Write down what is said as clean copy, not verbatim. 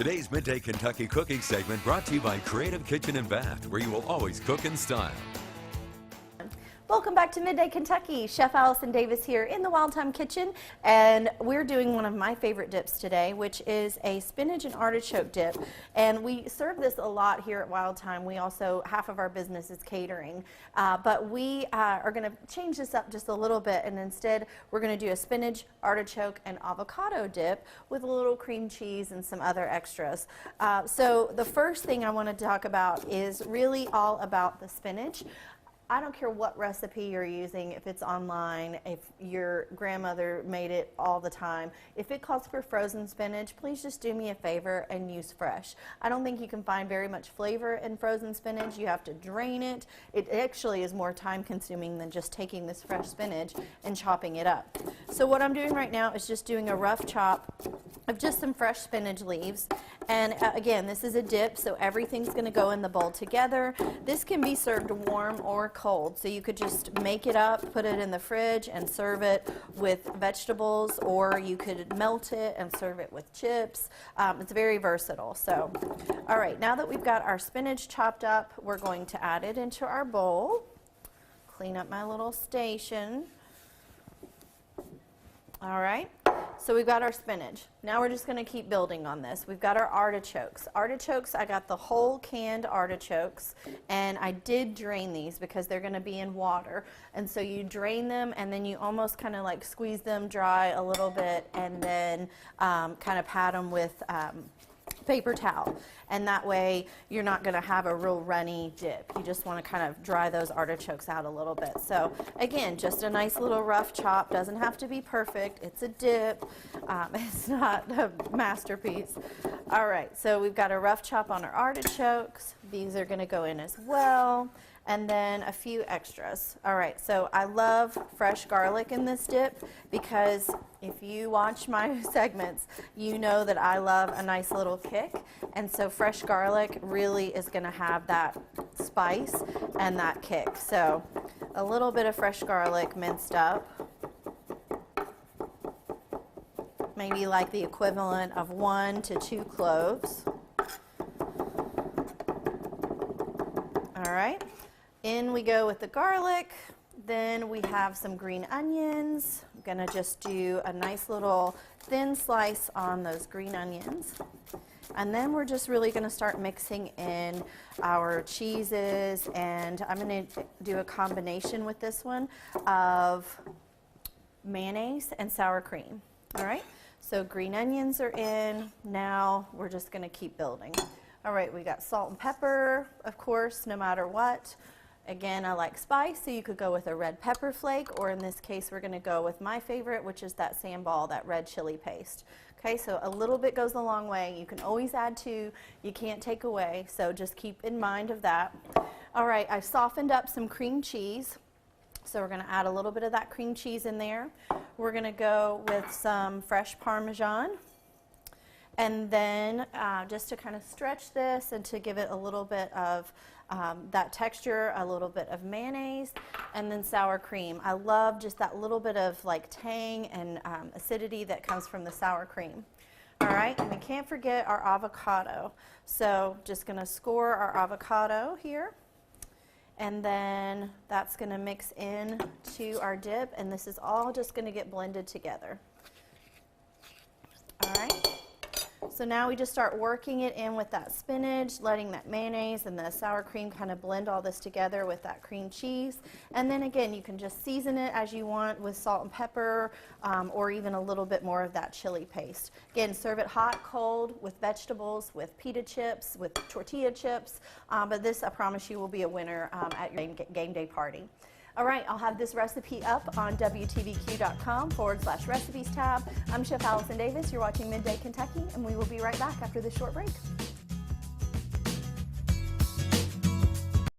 Today's Midday Kentucky cooking segment brought to you by Creative Kitchen and Bath, where you will always cook in style. Welcome back to Midday Kentucky. Chef Allison Davis here in the Wild Time Kitchen, and we're doing one of my favorite dips today, which is a spinach and artichoke dip. And we serve this a lot here at Wild Time. We also, half of our business is catering, but we are going to change this up just a little bit, and instead we're going to do a spinach, artichoke, and avocado dip with a little cream cheese and some other extras. So the first thing I want to talk about is really all about the spinach. I don't care what recipe you're using, if it's online, if your grandmother made it all the time. If it calls for frozen spinach, please just do me a favor and use fresh. I don't think you can find very much flavor in frozen spinach. You have to drain it. It actually is more time consuming than just taking this fresh spinach and chopping it up. So what I'm doing right now is just doing a rough chop of just some fresh spinach leaves. And again, this is a dip, so everything's going to go in the bowl together. This can be served warm or cold, so you could just make it up, put it in the fridge, and serve it with vegetables, or you could melt it and serve it with chips. It's very versatile. So, all right, now that we've got our spinach chopped up, we're going to add it into our bowl. Clean up my little station. All right. So we've got our spinach. Now we're just going to keep building on this. We've got our artichokes. Artichokes, I got the whole canned artichokes, and I did drain these because they're going to be in water. And so you drain them, and then you almost kind of like squeeze them dry a little bit, and then kind of pat them with paper towel, and that way you're not going to have a real runny dip. You just want to kind of dry those artichokes out a little bit. So again, just a nice little rough chop. Doesn't have to be perfect. It's a dip. It's not a masterpiece. All right, so we've got a rough chop on our artichokes. These are going to go in as well. And then a few extras. All right, so I love fresh garlic in this dip because if you watch my segments, you know that I love a nice little kick. And so fresh garlic really is going to have that spice and that kick. So a little bit of fresh garlic minced up. Maybe like the equivalent of 1 to 2 cloves. All right. In we go with the garlic. Then we have some green onions. I'm going to just do a nice little thin slice on those green onions. And then we're just really going to start mixing in our cheeses, and I'm going to do a combination with this one of mayonnaise and sour cream. All right, so green onions are in. Now we're just going to keep building. All right, we got salt and pepper, of course, no matter what. Again, I like spice, so you could go with a red pepper flake, or in this case, we're going to go with my favorite, which is that sambal, that red chili paste. Okay, so a little bit goes a long way. You can always add to, you can't take away, so just keep in mind of that. All right, I've softened up some cream cheese, so we're going to add a little bit of that cream cheese in there. We're going to go with some fresh Parmesan. And then just to kind of stretch this and to give it a little bit of that texture, a little bit of mayonnaise, and then sour cream. I love just that little bit of like tang and acidity that comes from the sour cream. All right, and we can't forget our avocado. So just going to score our avocado here. And then that's going to mix in to our dip, and this is all just going to get blended together. All right. So now we just start working it in with that spinach, letting that mayonnaise and the sour cream kind of blend all this together with that cream cheese. And then again, you can just season it as you want with salt and pepper, or even a little bit more of that chili paste. Again, serve it hot, cold, with vegetables, with pita chips, with tortilla chips. But this, I promise you, will be a winner at your game day party. All right, I'll have this recipe up on WTVQ.com/recipes tab. I'm Chef Allison Davis. You're watching Midday Kentucky, and we will be right back after this short break.